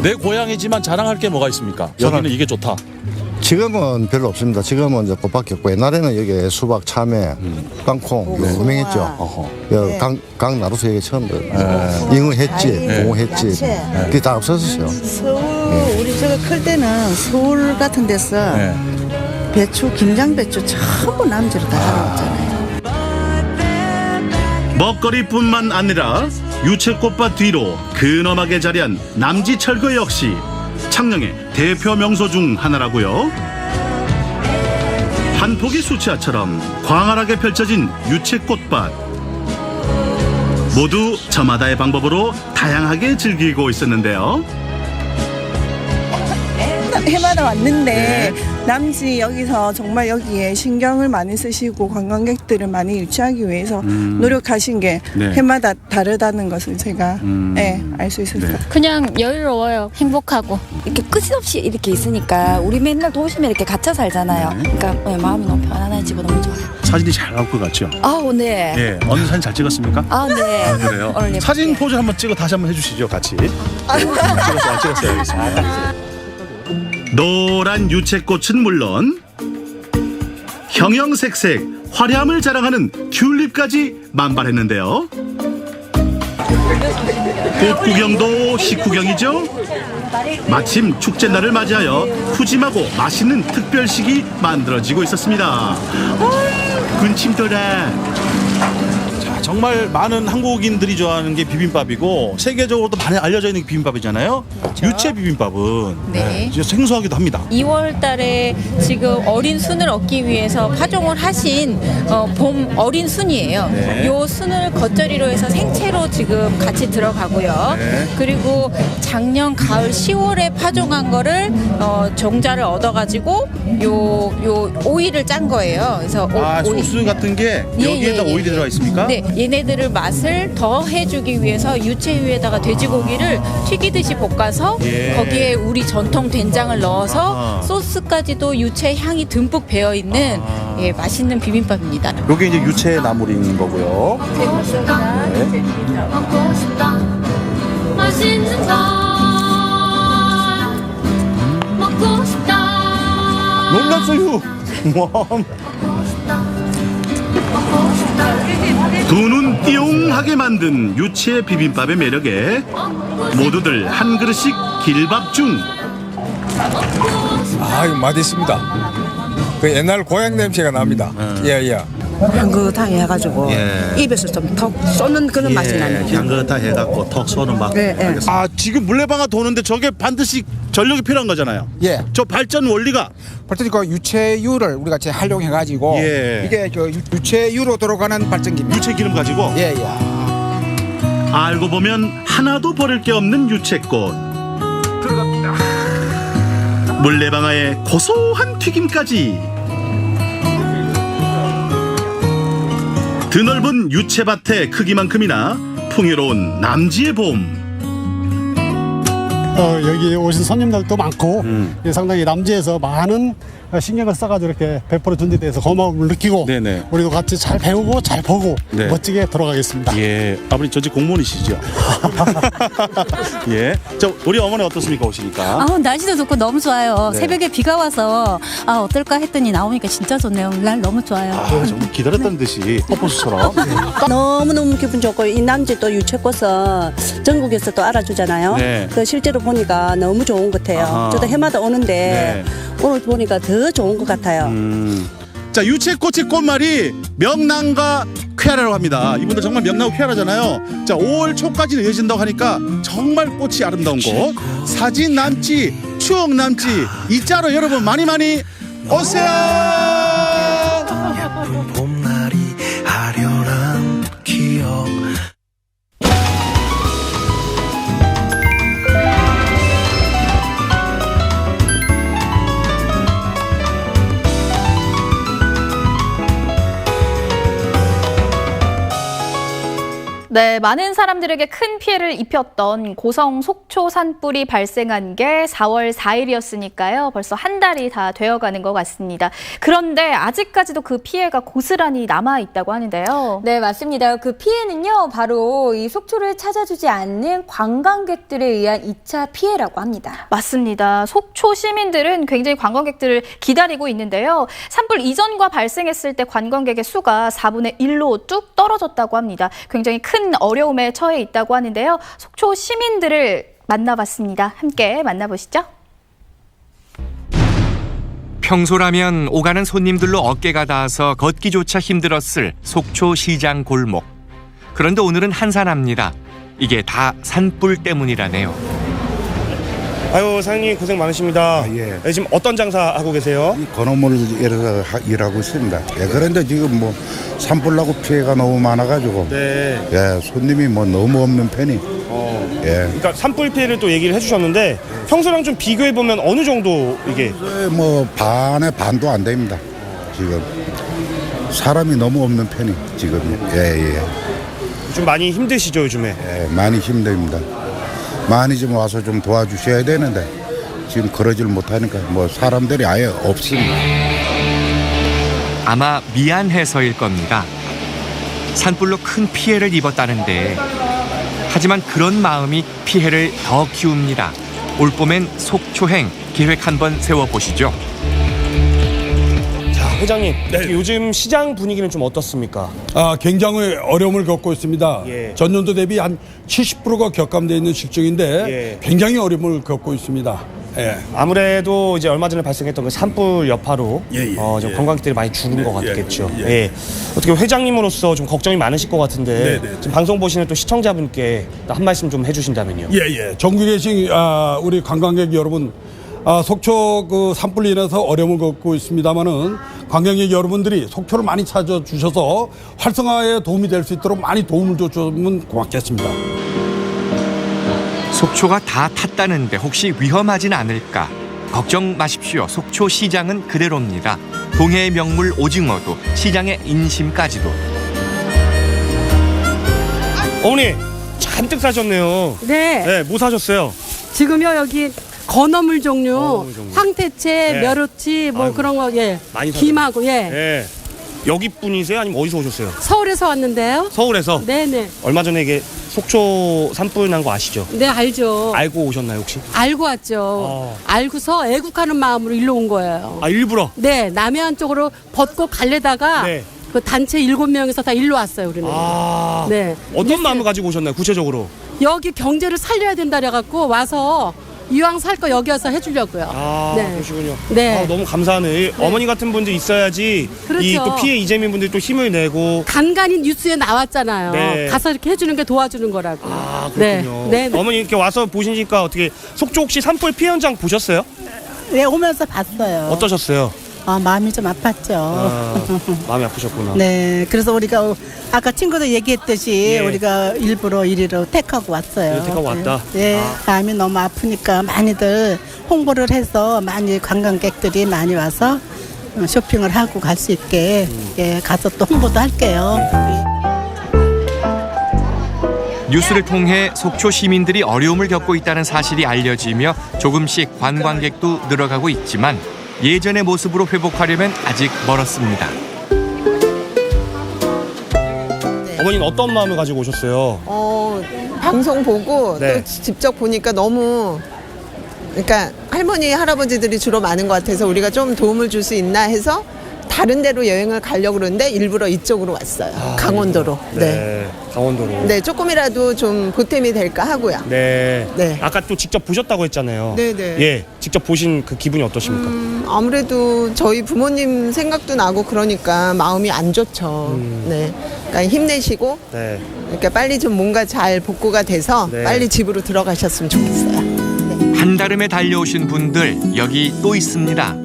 내 고향이지만 자랑할 게 뭐가 있습니까? 여기는 이게 좋다. 지금은 별로 없습니다. 지금은 이제 꽃밖에 없고 옛날에는 여기 수박, 참외, 땅콩 유명했죠. 강 나루수 여기 처음 들어요. 잉어 횟집, 공어 횟집 그게 다 없었어요. 서울 우리 저거 클 때는 서울 같은 데서 배추, 김장 배추 전부 남지로 다 하러 왔잖아요. 먹거리뿐만 아니라 유채꽃밭 뒤로 근엄하게 자리한 남지철거 역시 창녕의 대표 명소 중 하나라고요. 한 폭의 수채화처럼 광활하게 펼쳐진 유채꽃밭. 모두 저마다의 방법으로 다양하게 즐기고 있었는데요. 해마다 왔는데 남지 여기서 정말 여기에 신경을 많이 쓰시고 관광객들을 많이 유치하기 위해서 노력하신 게 해마다 다르다는 것을 제가 알 수 있었어요. 그냥 여유로워요. 행복하고. 이렇게 끝없이 이렇게 있으니까 우리 맨날 도심에 이렇게 갇혀 살잖아요. 그러니까 마음이 너무 편안해지고 너무 좋아요. 사진이 잘 나올 것 같죠? 네. 네. 언니 사진 잘 찍었습니까? 네. 그래요? 사진 포즈 한번 찍어 다시 한번 해주시죠, 같이. 찍었어요. 알겠습니다. 노란 유채꽃은 물론 형형색색 화려함을 자랑하는 튤립까지 만발했는데요. 꽃 구경도 식구경이죠. 마침 축제날을 맞이하여 푸짐하고 맛있는 특별식이 만들어지고 있었습니다. 군침 돌아. 정말 많은 한국인들이 좋아하는 게 비빔밥이고 세계적으로도 많이 알려져 있는 비빔밥이잖아요. 그렇죠. 유채 비빔밥은 네. 진짜 생소하기도 합니다. 2월 달에 지금 어린 순을 얻기 위해서 파종을 하신 봄 어린 순이에요. 네. 요 순을 겉절이로 해서 생채로 지금 같이 들어가고요. 네. 그리고 작년 가을 10월에 파종한 거를 종자를 얻어가지고 요 오이를 짠 거예요. 그래서 소스 같은 게 여기에다 오일이 들어가 있습니까? 네, 얘네들을 맛을 더 해주기 위해서 유채유에다가 돼지고기를 튀기듯이 볶아서 예. 거기에 우리 전통 된장을 넣어서 아하. 소스까지도 유채 향이 듬뿍 배어 있는 예, 맛있는 비빔밥입니다. 요게 이제 유채 나물인 거고요. 네, 맞습니다. 네. 먹고 싶다 맛있는 건 먹고 싶다 놀랐어요. 두 눈 띠용하게 만든 유채 비빔밥의 매력에 모두들 한 그릇씩 길밥 중. 아유 맛있습니다. 그 옛날 고향 냄새가 납니다. 예. 향긋하게 해가지고 입에서 좀 턱 쏘는 그런 맛이 나네요. 향긋하게 해갖고 턱 쏘는 맛. 네, 네. 아 지금 물레방아 도는데 저게 반드시 전력이 필요한 거잖아요. 예. 저 발전 원리가 발전기 그 유채유를 우리가 이제 활용해가지고 예. 이게 그 유채유로 들어가는 발전기입니다. 유채 기름 가지고. 예. 알고 보면 하나도 버릴 게 없는 유채꽃. 물레방아에 고소한 튀김까지. 드넓은 유채밭의 크기만큼이나 풍요로운 남지의 봄. 여기 오신 손님들도 많고 상당히 남지에서 많은 신경을 써가지고 이렇게 베풀어 준 데 대해서 고마움을 느끼고 우리도 같이 잘 배우고 잘 보고 멋지게 돌아가겠습니다. 예, 아버님 전직 공무원이시죠? 예. 저 우리 어머니 어떻습니까 오시니까? 날씨도 좋고 너무 좋아요. 네. 새벽에 비가 와서 어떨까 했더니 나오니까 진짜 좋네요. 날 너무 좋아요. 정말 기다렸다는 듯이 뽀뽀수처럼. 너무너무 기분 좋고 이 남지 또 유채꽃은 전국에서 또 알아주잖아요. 네. 그 실제로 보니까 너무 좋은 것 같아요. 아하. 저도 해마다 오는데 오늘 보니까 더 좋은 것 같아요. 자, 유채꽃의 꽃말이 명랑과 쾌하라고 합니다. 이분들 정말 명랑과 쾌하잖아요. 자, 5월 초까지 이어진다고 하니까 정말 꽃이 아름다운 곳. 사진 남지, 추억 남지. 이 자로 여러분 많이 오세요. 봄날이 아련한 기억. 네, 많은 사람들에게 큰 피해를 입혔던 고성 속초 산불이 발생한 게 4월 4일이었으니까요. 벌써 한 달이 다 되어가는 것 같습니다. 그런데 아직까지도 그 피해가 고스란히 남아있다고 하는데요. 네, 맞습니다. 그 피해는요, 바로 이 속초를 찾아주지 않는 관광객들에 의한 2차 피해라고 합니다. 맞습니다. 속초 시민들은 굉장히 관광객들을 기다리고 있는데요. 산불 이전과 발생했을 때 관광객의 수가 4분의 1로 뚝 떨어졌다고 합니다. 굉장히 큰 어려움에 처해 있다고 하는데요. 속초 시민들을 만나봤습니다. 함께 만나보시죠. 평소라면 오가는 손님들로 어깨가 닿아서 걷기조차 힘들었을 속초 시장 골목. 그런데 오늘은 한산합니다. 이게 다 산불 때문이라네요. 아유, 사장님 고생 많으십니다. 예. 지금 어떤 장사 하고 계세요? 건어물에서 일하고 있습니다. 그런데 지금 뭐 산불나고 피해가 너무 많아가지고 손님이 뭐 너무 없는 편이. 그러니까 산불 피해를 또 얘기를 해주셨는데 평소랑 좀 비교해 보면 어느 정도 이게? 뭐 반의 반도 안 됩니다. 지금 사람이 너무 없는 편이 지금. 좀 많이 힘드시죠 요즘에? 많이 힘듭니다. 많이 좀 와서 좀 도와주셔야 되는데 지금 그러질 못하니까 뭐 사람들이 아예 없습니다. 아마 미안해서일 겁니다. 산불로 큰 피해를 입었다는데 하지만 그런 마음이 피해를 더 키웁니다. 올봄엔 속초행 계획 한번 세워보시죠. 자, 회장님, 요즘 시장 분위기는 좀 어떻습니까? 굉장히 어려움을 겪고 있습니다. 전년도 대비 한 70%가 격감되어 있는 실정인데 굉장히 어려움을 겪고 있습니다. 예. 아무래도 이제 얼마 전에 발생했던 그 산불 여파로 좀 예. 관광객들이 많이 줄은 것 같겠죠. 예. 예. 어떻게 회장님으로서 좀 걱정이 많으실 것 같은데 네. 지금 방송 보시는 또 시청자분께 한 말씀 좀 해주신다면요. 예. 전국에 계신 우리 관광객 여러분, 속초 그 산불로 인해서 어려움을 겪고 있습니다만은 관광객 여러분들이 속초를 많이 찾아주셔서 활성화에 도움이 될 수 있도록 많이 도움을 줬으면 고맙겠습니다. 속초가 다 탔다는데 혹시 위험하진 않을까? 걱정 마십시오. 속초 시장은 그대로입니다. 동해의 명물 오징어도 시장의 인심까지도. 어머니 잔뜩 사셨네요. 네. 뭐 사셨어요? 지금요 여기 건어물 종류, 황태채, 네. 멸치 뭐 아이고, 그런 거 많이 김하고 예. 여기 분이세요? 아니면 어디서 오셨어요? 서울에서 왔는데요. 서울에서? 네네. 얼마 전에 이게 속초 산불 난 거 아시죠? 네 알죠. 알고 오셨나요 혹시? 알고 왔죠. 알고서 애국하는 마음으로 일로 온 거예요. 아 일부러? 네 남해안 쪽으로 벚꽃 갈래다가 그 단체 7명이서 다 일로 왔어요 우리는. 네. 어떤 마음을 가지고 오셨나요 구체적으로? 여기 경제를 살려야 된다 그래갖고 와서 이왕 살 거 여기 와서 해주려고요. 네. 그러시군요. 네. 너무 감사하네. 어머니 같은 분들 있어야지 그렇죠. 이 또 피해 이재민 분들이 또 힘을 내고. 간간히 뉴스에 나왔잖아요. 네. 가서 이렇게 해주는 게 도와주는 거라고. 그렇군요. 네. 어머니 이렇게 와서 보시니까 어떻게 속초 혹시 산불 피해 현장 보셨어요? 네, 오면서 봤어요. 어떠셨어요? 마음이 좀 아팠죠. 마음이 아프셨구나. 네, 그래서 우리가 아까 친구들 얘기했듯이 예. 우리가 일부러 이리로 택하고 왔어요. 택하고 왔다? 네, 마음이 너무 아프니까 많이들 홍보를 해서 많이 관광객들이 많이 와서 쇼핑을 하고 갈 수 있게 가서 또 홍보도 할게요. 뉴스를 통해 속초 시민들이 어려움을 겪고 있다는 사실이 알려지며 조금씩 관광객도 늘어가고 있지만 예전의 모습으로 회복하려면 아직 멀었습니다. 어머니는 어떤 마음을 가지고 오셨어요? 방송 보고 네. 또 직접 보니까 너무 그러니까 할머니 할아버지들이 주로 많은 것 같아서 우리가 좀 도움을 줄 수 있나 해서 다른 데로 여행을 가려고 그러는데 일부러 이쪽으로 왔어요. 강원도로. 네. 강원도로. 네, 조금이라도 좀 보탬이 될까 하고요. 네. 아까 또 직접 보셨다고 했잖아요. 네네. 예. 직접 보신 그 기분이 어떠십니까? 아무래도 저희 부모님 생각도 나고 그러니까 마음이 안 좋죠. 네. 그러니까 힘내시고 네. 그러니까 빨리 좀 뭔가 잘 복구가 돼서 네. 빨리 집으로 들어가셨으면 좋겠어요. 한달음에 달려오신 분들 여기 또 있습니다.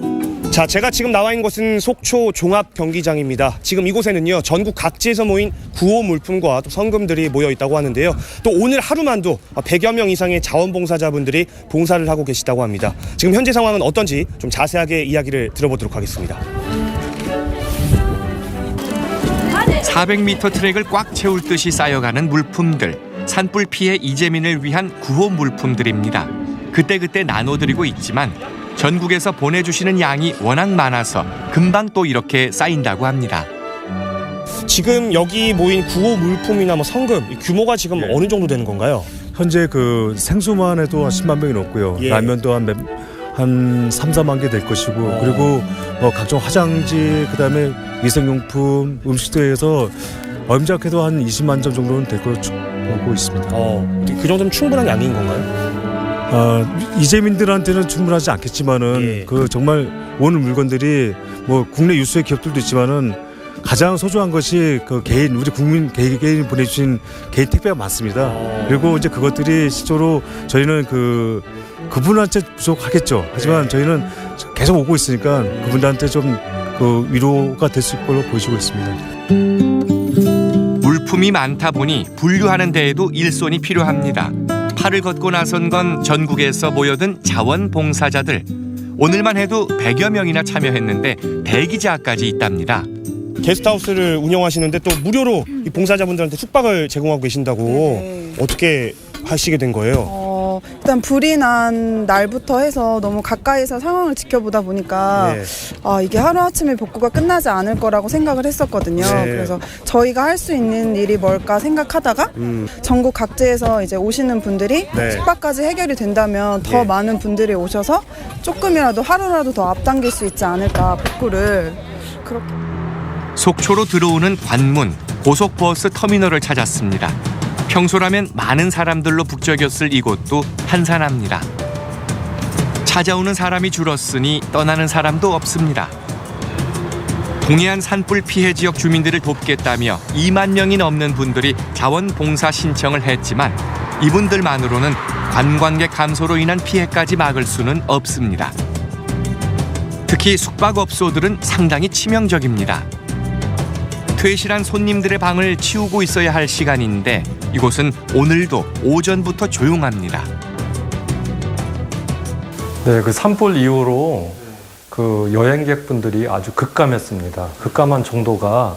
자, 제가 지금 나와 있는 곳은 속초 종합경기장입니다. 지금 이곳에는요, 전국 각지에서 모인 구호 물품과 또 성금들이 모여 있다고 하는데요. 또 오늘 하루만도 100여 명 이상의 자원봉사자분들이 봉사를 하고 계시다고 합니다. 지금 현재 상황은 어떤지 좀 자세하게 이야기를 들어보도록 하겠습니다. 400m 트랙을 꽉 채울 듯이 쌓여가는 물품들. 산불 피해 이재민을 위한 구호 물품들입니다. 그때그때 나눠드리고 있지만 전국에서 보내주시는 양이 워낙 많아서 금방 또 이렇게 쌓인다고 합니다. 지금 여기 모인 구호 물품이나 뭐 성금 규모가 지금 어느 정도 되는 건가요? 현재 그 생수만 해도 한 10만 병이 넘고요. 예. 라면도 한 3, 4만 개 될 것이고 그리고 각종 화장지 그다음에 위생용품 음식도 해서 엄작해도 한 20만 점 정도는 될 걸로 보고 있습니다. 그 정도면 충분한 양인 건가요? 이재민들한테는 충분하지 않겠지만은 그 정말 오는 물건들이 뭐 국내 유수의 기업들도 있지만은 가장 소중한 것이 그 개인 우리 국민 개인이 보내주신 개인 택배가 많습니다. 그리고 이제 그것들이 실제로 저희는 그분한테 부족하겠죠. 하지만 저희는 계속 오고 있으니까 그분들한테 좀 그 위로가 될 수 있을 걸로 보시고 있습니다. 물품이 많다 보니 분류하는 데에도 일손이 필요합니다. 팔을 걷고 나선 건 전국에서 모여든 자원봉사자들. 오늘만 해도 100여 명이나 참여했는데 대기자까지 있답니다. 게스트하우스를 운영하시는데 또 무료로 이 봉사자분들한테 숙박을 제공하고 계신다고 어떻게 하시게 된 거예요? 일단 불이 난 날부터 해서 너무 가까이서 상황을 지켜보다 보니까 이게 하루아침에 복구가 끝나지 않을 거라고 생각을 했었거든요. 그래서 저희가 할 수 있는 일이 뭘까 생각하다가 전국 각지에서 이제 오시는 분들이 숙박까지 해결이 된다면 더 많은 분들이 오셔서 조금이라도 하루라도 더 앞당길 수 있지 않을까 복구를 그렇게. 속초로 들어오는 관문, 고속버스 터미널을 찾았습니다. 평소라면 많은 사람들로 북적였을 이곳도 한산합니다. 찾아오는 사람이 줄었으니 떠나는 사람도 없습니다. 동해안 산불 피해 지역 주민들을 돕겠다며 2만 명이 넘는 분들이 자원봉사 신청을 했지만 이분들만으로는 관광객 감소로 인한 피해까지 막을 수는 없습니다. 특히 숙박업소들은 상당히 치명적입니다. 퇴실한 손님들의 방을 치우고 있어야 할 시간인데 이곳은 오늘도 오전부터 조용합니다. 네, 그 산불 이후로 그 여행객분들이 아주 급감했습니다. 급감한 정도가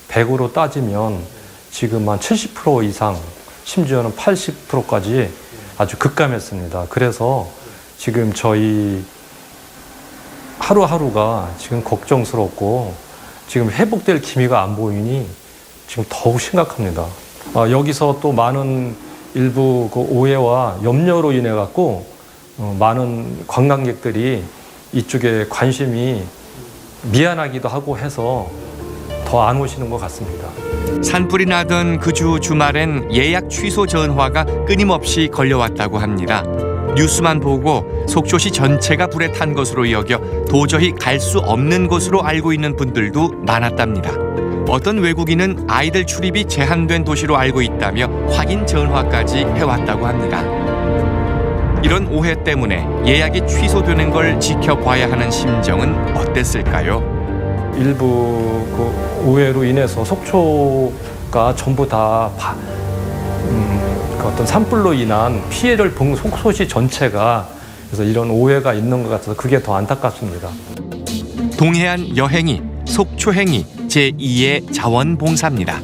100으로 따지면 지금 한 70% 이상, 심지어는 80%까지 아주 급감했습니다. 그래서 지금 저희 하루하루가 지금 걱정스럽고 지금 회복될 기미가 안 보이니 지금 더욱 심각합니다. 여기서 또 많은 일부 그 오해와 염려로 인해 갖고 많은 관광객들이 이쪽에 관심이 미안하기도 하고 해서 더 안 오시는 것 같습니다. 산불이 나던 그 주 주말엔 예약 취소 전화가 끊임없이 걸려왔다고 합니다. 뉴스만 보고 속초시 전체가 불에 탄 것으로 여겨 도저히 갈 수 없는 곳으로 알고 있는 분들도 많았답니다. 어떤 외국인은 아이들 출입이 제한된 도시로 알고 있다며 확인 전화까지 해왔다고 합니다. 이런 오해 때문에 예약이 취소되는 걸 지켜봐야 하는 심정은 어땠을까요? 일부 그 오해로 인해서 속초가 전부 다 그 어떤 산불로 인한 피해를 본 속초시 전체가 그래서 이런 오해가 있는 것 같아서 그게 더 안타깝습니다. 동해안 여행이 속초행이 제2의 자원봉사입니다.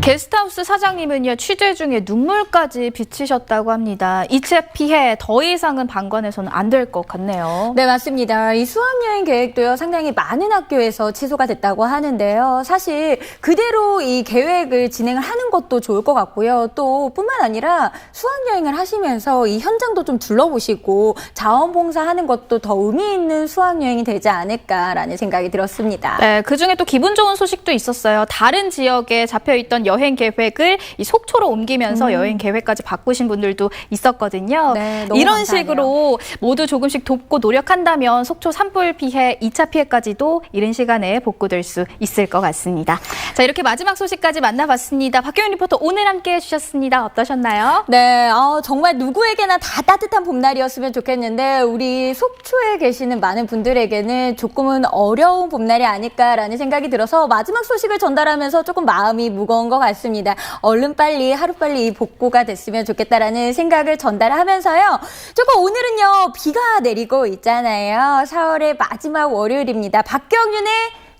게스트하우스 사장님은요, 취재 중에 눈물까지 비치셨다고 합니다. 이체 피해 더 이상은 방관해서는 안 될 것 같네요. 네, 맞습니다. 이 수학여행 계획도요, 상당히 많은 학교에서 취소가 됐다고 하는데요. 사실 그대로 이 계획을 진행을 하는 것도 좋을 것 같고요. 또 뿐만 아니라 수학여행을 하시면서 이 현장도 좀 둘러보시고 자원봉사하는 것도 더 의미 있는 수학여행이 되지 않을까라는 생각이 들었습니다. 네, 그중에 또 기분 좋은 소식도 있었어요. 다른 지역에 잡혀있던 여행 계획을 이 속초로 옮기면서 여행 계획까지 바꾸신 분들도 있었거든요. 네, 너무 이런 감사하네요. 식으로 모두 조금씩 돕고 노력한다면 속초 산불 피해 2차 피해까지도 이른 시간에 복구될 수 있을 것 같습니다. 자, 이렇게 마지막 소식까지 만나봤습니다. 박경윤 리포터 오늘 함께 해주셨습니다. 어떠셨나요? 네, 정말 누구에게나 다 따뜻한 봄날이었으면 좋겠는데 우리 속초에 계시는 많은 분들에게는 조금은 어려운 봄날이 아닐까라는 생각이 들어서 마지막 소식을 전달하면서 조금 마음이 무거운 것 같습니다. 얼른 빨리 하루빨리 이 복구가 됐으면 좋겠다라는 생각을 전달하면서요. 조금 오늘은요, 비가 내리고 있잖아요. 4월의 마지막 월요일입니다. 박경윤의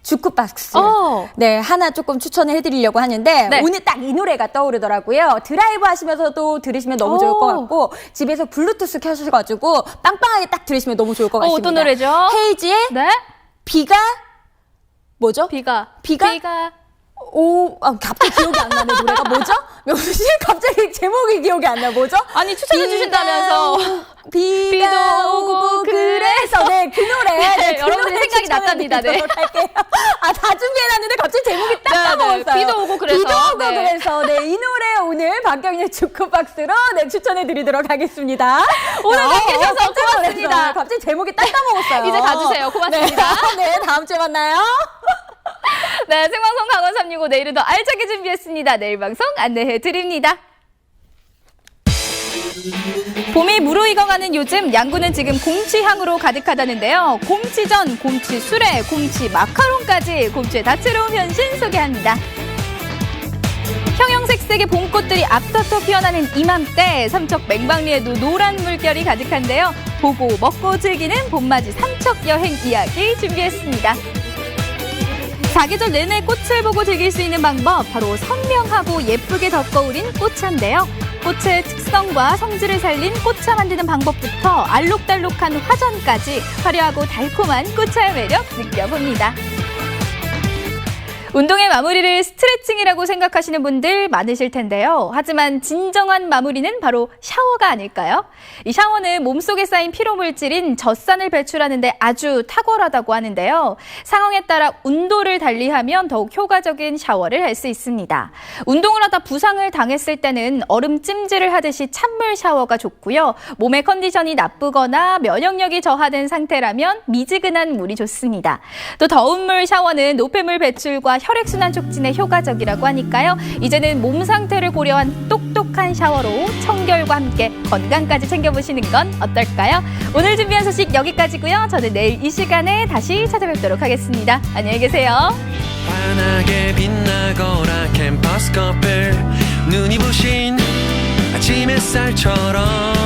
주크박스. 네, 하나 조금 추천을 해드리려고 하는데 네. 오늘 딱 이 노래가 떠오르더라고요. 드라이브 하시면서도 들으시면 너무 좋을 것 같고 집에서 블루투스 켜셔가지고 빵빵하게 딱 들으시면 너무 좋을 것 같습니다. 어떤 노래죠? 헤이지의 비가 뭐죠? 비가 갑자기 기억이 안 나네. 노래가 뭐죠? 명수 씨 갑자기 제목이 기억이 안 나. 뭐죠? 아니, 추천해 주신다면서. 비가 오고 그래서 네, 그 노래. 네, 그 여러분들 노래 생각이 났답니다. 네. 할게요. 다 준비해놨는데 갑자기 제목이 딱 까먹었어요. 네. 비도 오고 그래서. 비도 오고 그래서. 네, 이 노래 오늘 박경윤 주크박스로 네, 추천해드리도록 하겠습니다. 오늘 함께 해주셔서 고맙습니다. 갑자기 제목이 딱 까먹었어요. 이제 가주세요. 고맙습니다. 네, 다음 주에 만나요. 네, 생방송 강원 365 내일은 더 알차게 준비했습니다. 내일 방송 안내해드립니다. 봄이 무르익어가는 요즘 양구는 지금 곰치향으로 가득하다는데요. 곰치전, 곰치 수레, 곰치 마카롱까지 곰치의 다채로운 현신 소개합니다. 형형색색의 봄꽃들이 앞서서 피어나는 이맘때 삼척 맹방리에도 노란 물결이 가득한데요. 보고 먹고 즐기는 봄맞이 삼척 여행 이야기 준비했습니다. 사계절 내내 꽃을 보고 즐길 수 있는 방법, 바로 선명하고 예쁘게 덮어우린 꽃차인데요. 꽃의 특성과 성질을 살린 꽃차 만드는 방법부터 알록달록한 화전까지 화려하고 달콤한 꽃차의 매력 느껴봅니다. 운동의 마무리를 스트레칭이라고 생각하시는 분들 많으실 텐데요. 하지만 진정한 마무리는 바로 샤워가 아닐까요? 이 샤워는 몸속에 쌓인 피로물질인 젖산을 배출하는데 아주 탁월하다고 하는데요. 상황에 따라 온도를 달리하면 더욱 효과적인 샤워를 할 수 있습니다. 운동을 하다 부상을 당했을 때는 얼음 찜질을 하듯이 찬물 샤워가 좋고요. 몸의 컨디션이 나쁘거나 면역력이 저하된 상태라면 미지근한 물이 좋습니다. 또 더운 물 샤워는 노폐물 배출과 혈액순환 촉진에 효과적이라고 하니까요. 이제는 몸 상태를 고려한 똑똑한 샤워로 청결과 함께 건강까지 챙겨보시는 건 어떨까요? 오늘 준비한 소식 여기까지고요. 저는 내일 이 시간에 다시 찾아뵙도록 하겠습니다. 안녕히 계세요. 환하게 빛나거나 캠퍼스 커플 눈이 부신 아침 햇살처럼